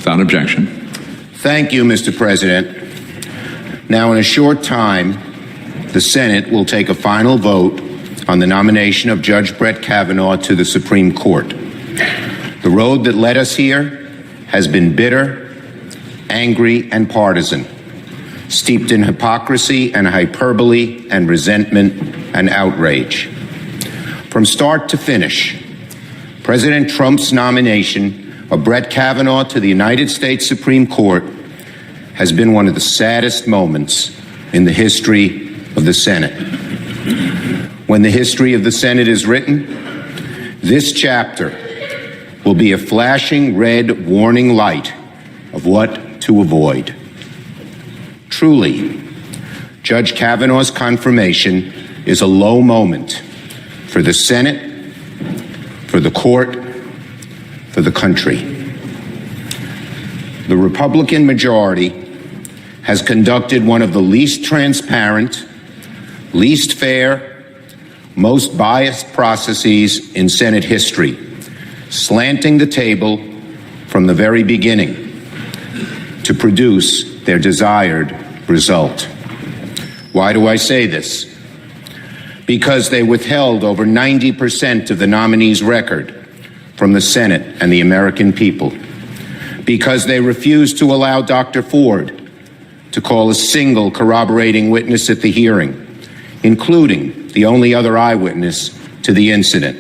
Without objection. Thank you, Mr. President. Now, in a short time, the Senate will take a final vote on the nomination of Judge Brett Kavanaugh to the Supreme Court. The road that led us here has been bitter, angry, and partisan, steeped in hypocrisy and hyperbole and resentment and outrage. From start to finish, President Trump's nomination of Brett Kavanaugh to the United States Supreme Court has been one of the saddest moments in the history of the Senate. When the history of the Senate is written, this chapter will be a flashing red warning light of what to avoid. Truly, Judge Kavanaugh's confirmation is a low moment for the Senate, for the court, for the country. The Republican majority has conducted one of the least transparent, least fair, most biased processes in Senate history, slanting the table from the very beginning to produce their desired result. Why do I say this? Because they withheld over 90% of the nominee's record from the Senate and the American people. Because they refused to allow Dr. Ford to call a single corroborating witness at the hearing, including the only other eyewitness to the incident.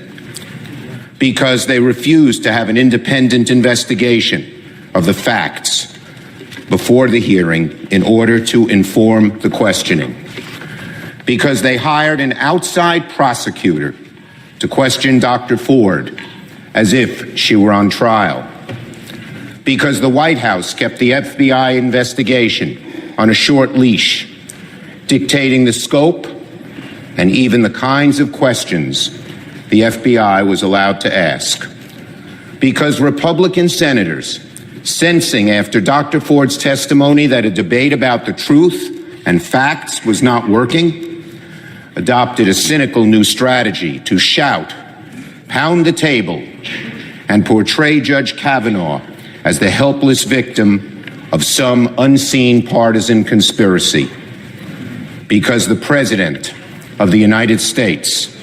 Because they refused to have an independent investigation of the facts before the hearing in order to inform the questioning. Because they hired an outside prosecutor to question Dr. Ford as if she were on trial. Because the White House kept the FBI investigation on a short leash, dictating the scope and even the kinds of questions the FBI was allowed to ask. Because Republican senators, sensing after Dr. Ford's testimony that a debate about the truth and facts was not working, adopted a cynical new strategy to shout, pound the table, and portray Judge Kavanaugh as the helpless victim of some unseen partisan conspiracy. Because the President of the United States,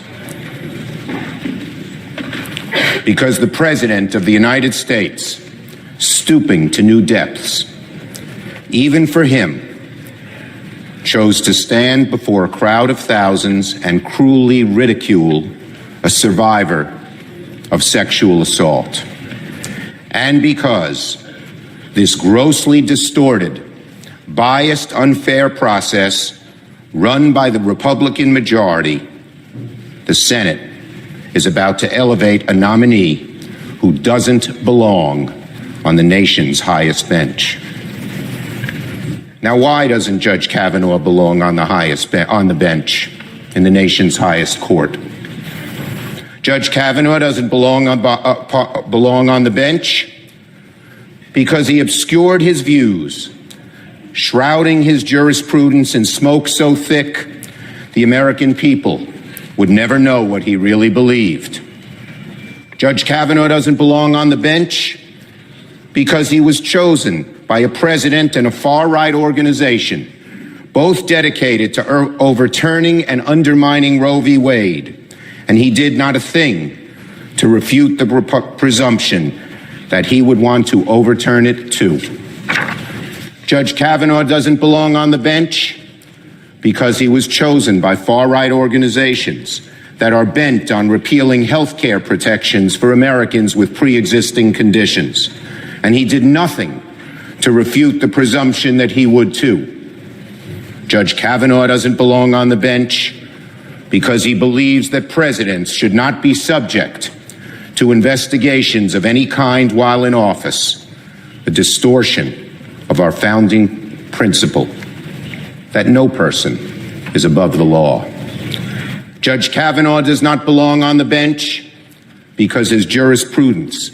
stooping to new depths, even for him, chose to stand before a crowd of thousands and cruelly ridicule a survivor of sexual assault. And because this grossly distorted, biased, unfair process run by the Republican majority, the Senate is about to elevate a nominee who doesn't belong on the nation's highest bench. Now, why doesn't Judge Kavanaugh belong on the bench in the nation's highest court? Judge Kavanaugh doesn't belong on the bench because he obscured his views, shrouding his jurisprudence in smoke so thick the American people would never know what he really believed. Judge Kavanaugh doesn't belong on the bench because he was chosen by a president and a far-right organization, both dedicated to overturning and undermining Roe v. Wade, and he did not a thing to refute the presumption that he would want to overturn it too. Judge Kavanaugh doesn't belong on the bench because he was chosen by far-right organizations that are bent on repealing health care protections for Americans with pre-existing conditions. And he did nothing to refute the presumption that he would too. Judge Kavanaugh doesn't belong on the bench because he believes that presidents should not be subject to investigations of any kind while in office, a distortion of our founding principle that no person is above the law. Judge Kavanaugh does not belong on the bench because his jurisprudence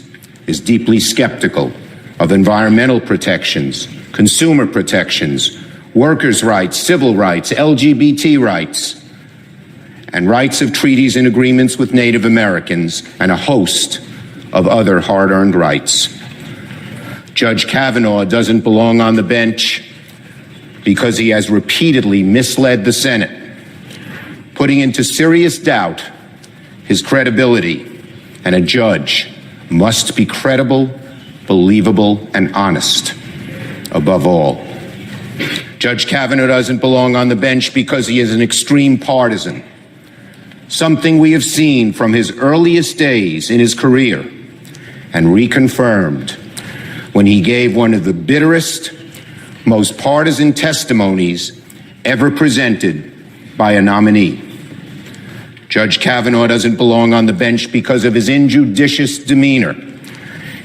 is deeply skeptical of environmental protections, consumer protections, workers' rights, civil rights, LGBT rights, and rights of treaties and agreements with Native Americans, and a host of other hard-earned rights. Judge Kavanaugh doesn't belong on the bench because he has repeatedly misled the Senate, putting into serious doubt his credibility. And a judge must be credible, believable, and honest above all. Judge Kavanaugh doesn't belong on the bench because he is an extreme partisan, something we have seen from his earliest days in his career and reconfirmed when he gave one of the bitterest, most partisan testimonies ever presented by a nominee. Judge Kavanaugh doesn't belong on the bench because of his injudicious demeanor.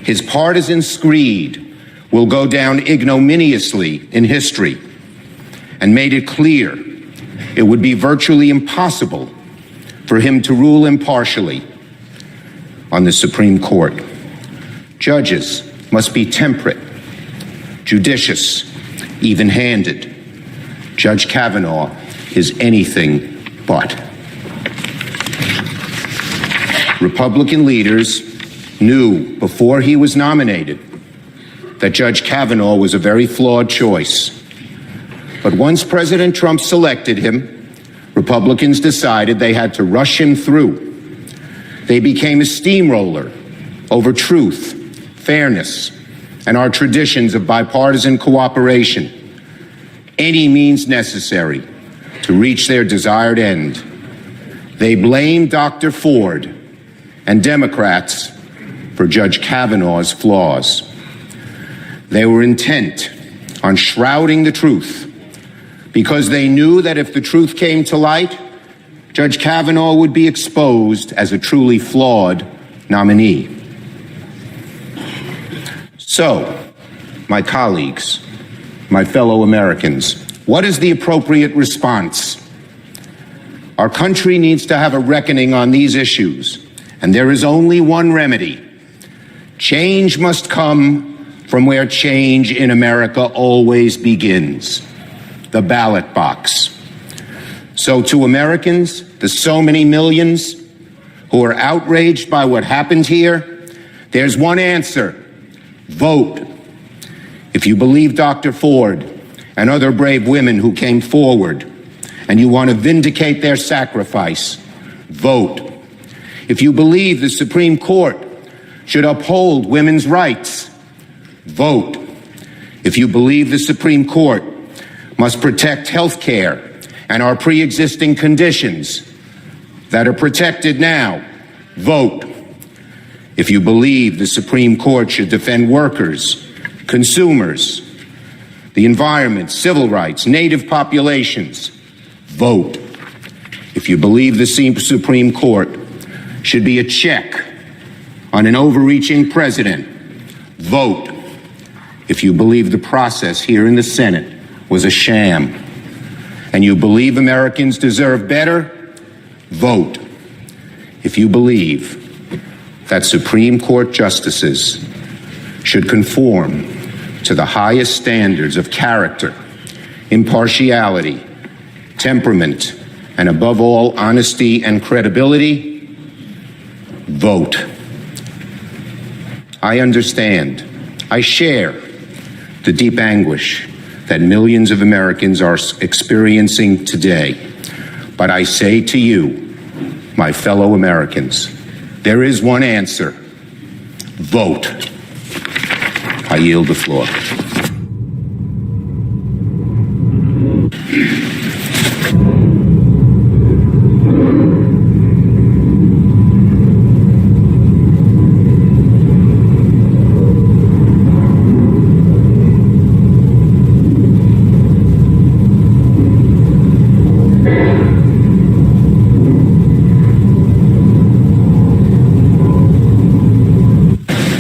His partisan screed will go down ignominiously in history, and made it clear it would be virtually impossible for him to rule impartially on the Supreme Court. Judges must be temperate, judicious, even-handed. Judge Kavanaugh is anything but. Republican leaders knew before he was nominated that Judge Kavanaugh was a very flawed choice. But once President Trump selected him, Republicans decided they had to rush him through. They became a steamroller over truth, fairness, and our traditions of bipartisan cooperation, any means necessary to reach their desired end. They blamed Dr. Ford and Democrats for Judge Kavanaugh's flaws. They were intent on shrouding the truth because they knew that if the truth came to light, Judge Kavanaugh would be exposed as a truly flawed nominee. So, my colleagues, my fellow Americans, what is the appropriate response? Our country needs to have a reckoning on these issues, and there is only one remedy. Change must come from where change in America always begins, the ballot box. So to Americans, the so many millions who are outraged by what happened here, there's one answer: vote. If you believe Dr. Ford and other brave women who came forward and you want to vindicate their sacrifice, vote. If you believe the Supreme Court should uphold women's rights, vote. If you believe the Supreme Court must protect health care and our pre-existing conditions that are protected now, vote. If you believe the Supreme Court should defend workers, consumers, the environment, civil rights, native populations, vote. If you believe the Supreme Court should be a check on an overreaching president, vote. If you believe the process here in the Senate was a sham and you believe Americans deserve better, vote. If you believe that Supreme Court justices should conform to the highest standards of character, impartiality, temperament, and above all, honesty and credibility, vote. I understand, I share the deep anguish that millions of Americans are experiencing today. But I say to you, my fellow Americans, there is one answer: vote. I yield the floor.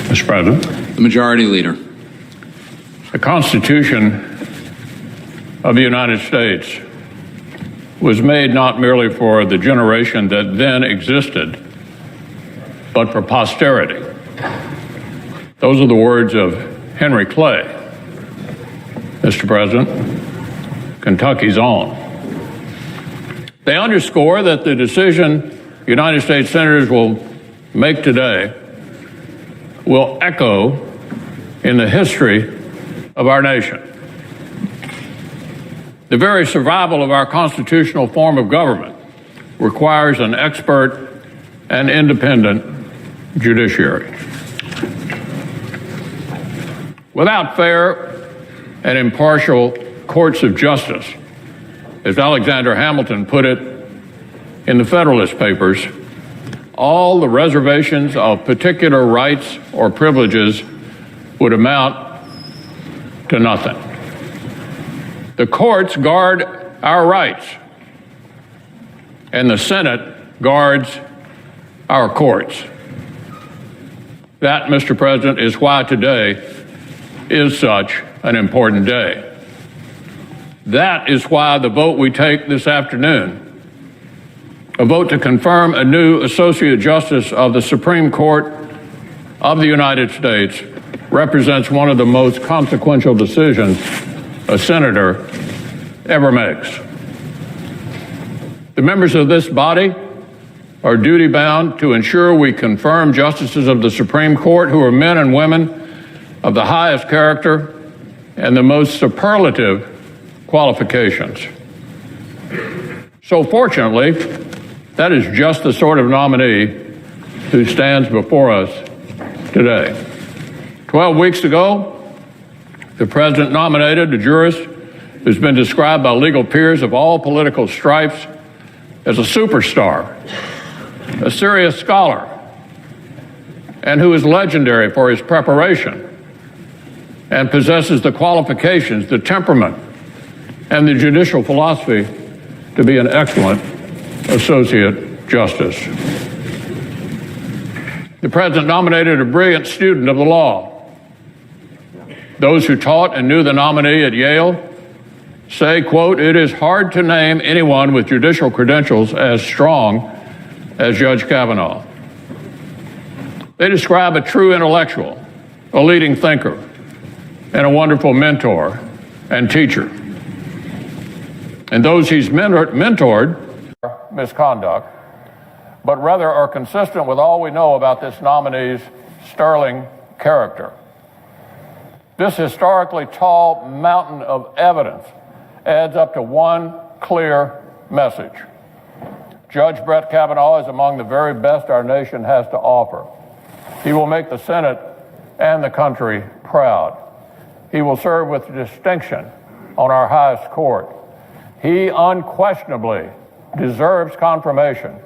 Mr. President. The Majority Leader. The Constitution of the United States was made not merely for the generation that then existed, but for posterity. Those are the words of Henry Clay, Mr. President, Kentucky's own. They underscore that the decision United States senators will make today will echo in the history of our nation. The very survival of our constitutional form of government requires an expert and independent judiciary. Without fair and impartial courts of justice, as Alexander Hamilton put it in the Federalist Papers, all the reservations of particular rights or privileges would amount to nothing. The courts guard our rights, and the Senate guards our courts. That, Mr. President, is why today is such an important day. That is why the vote we take this afternoon, a vote to confirm a new Associate Justice of the Supreme Court of the United States, represents one of the most consequential decisions a senator ever makes. The members of this body are duty-bound to ensure we confirm justices of the Supreme Court who are men and women of the highest character and the most superlative qualifications. So fortunately, that is just the sort of nominee who stands before us today. 12 weeks ago, the President nominated a jurist who's been described by legal peers of all political stripes as a superstar, a serious scholar, and who is legendary for his preparation and possesses the qualifications, the temperament, and the judicial philosophy to be an excellent Associate Justice. The President nominated a brilliant student of the law. Those who taught and knew the nominee at Yale say, quote, "It is hard to name anyone with judicial credentials as strong as Judge Kavanaugh." They describe a true intellectual, a leading thinker, and a wonderful mentor and teacher. And those he's mentored misconduct, but rather are consistent with all we know about this nominee's sterling character. This historically tall mountain of evidence adds up to one clear message. Judge Brett Kavanaugh is among the very best our nation has to offer. He will make the Senate and the country proud. He will serve with distinction on our highest court. He unquestionably deserves confirmation,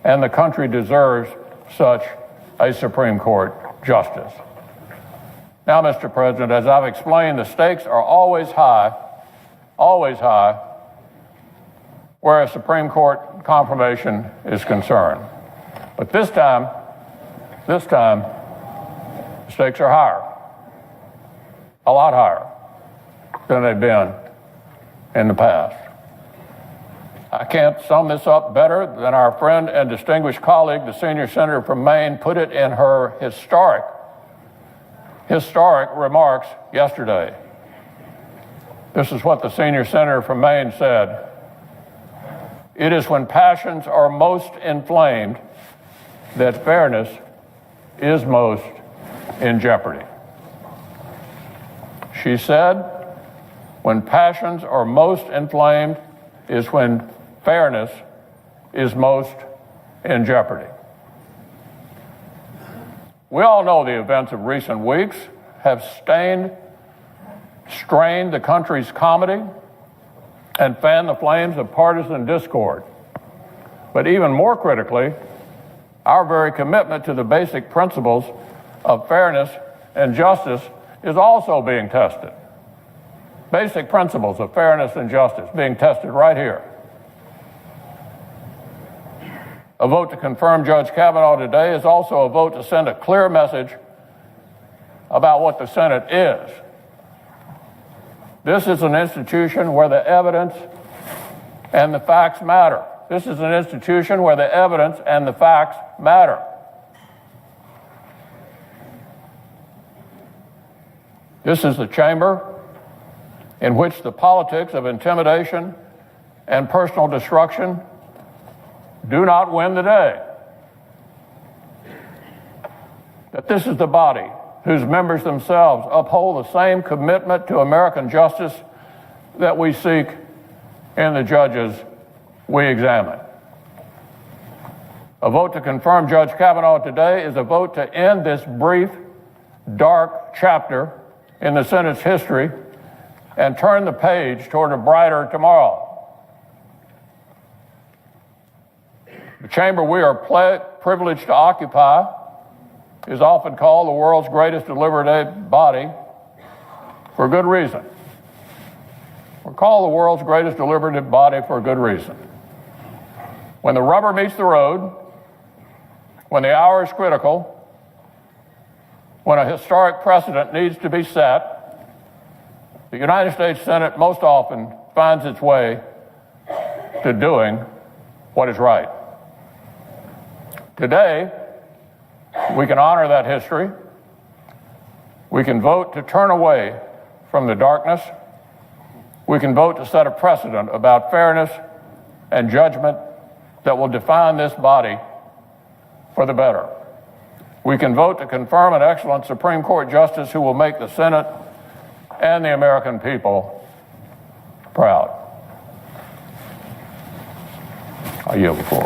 and the country deserves such a Supreme Court justice. Now, Mr. President, as I've explained, the stakes are always high, where a Supreme Court confirmation is concerned. But this time, the stakes are higher, a lot higher than they've been in the past. I can't sum this up better than our friend and distinguished colleague, the senior senator from Maine, put it in her historic remarks yesterday. This is what the senior senator from Maine said: "It is when passions are most inflamed that fairness is most in jeopardy." She said, when passions are most inflamed is when fairness is most in jeopardy. We all know the events of recent weeks have strained the country's comedy and fanned the flames of partisan discord. But even more critically, our very commitment to the basic principles of fairness and justice is also being tested. Basic principles of fairness and justice being tested right here. A vote to confirm Judge Kavanaugh today is also a vote to send a clear message about what the Senate is. This is an institution where the evidence and the facts matter. This is an institution where the evidence and the facts matter. This is the chamber in which the politics of intimidation and personal destruction do not win the day. That this is the body whose members themselves uphold the same commitment to American justice that we seek in the judges we examine. A vote to confirm Judge Kavanaugh today is a vote to end this brief, dark chapter in the Senate's history and turn the page toward a brighter tomorrow. The chamber we are privileged to occupy is often called the world's greatest deliberative body for good reason. We're called the world's greatest deliberative body for a good reason. When the rubber meets the road, when the hour is critical, when a historic precedent needs to be set, the United States Senate most often finds its way to doing what is right. Today, we can honor that history. We can vote to turn away from the darkness. We can vote to set a precedent about fairness and judgment that will define this body for the better. We can vote to confirm an excellent Supreme Court justice who will make the Senate and the American people proud. I yield the floor.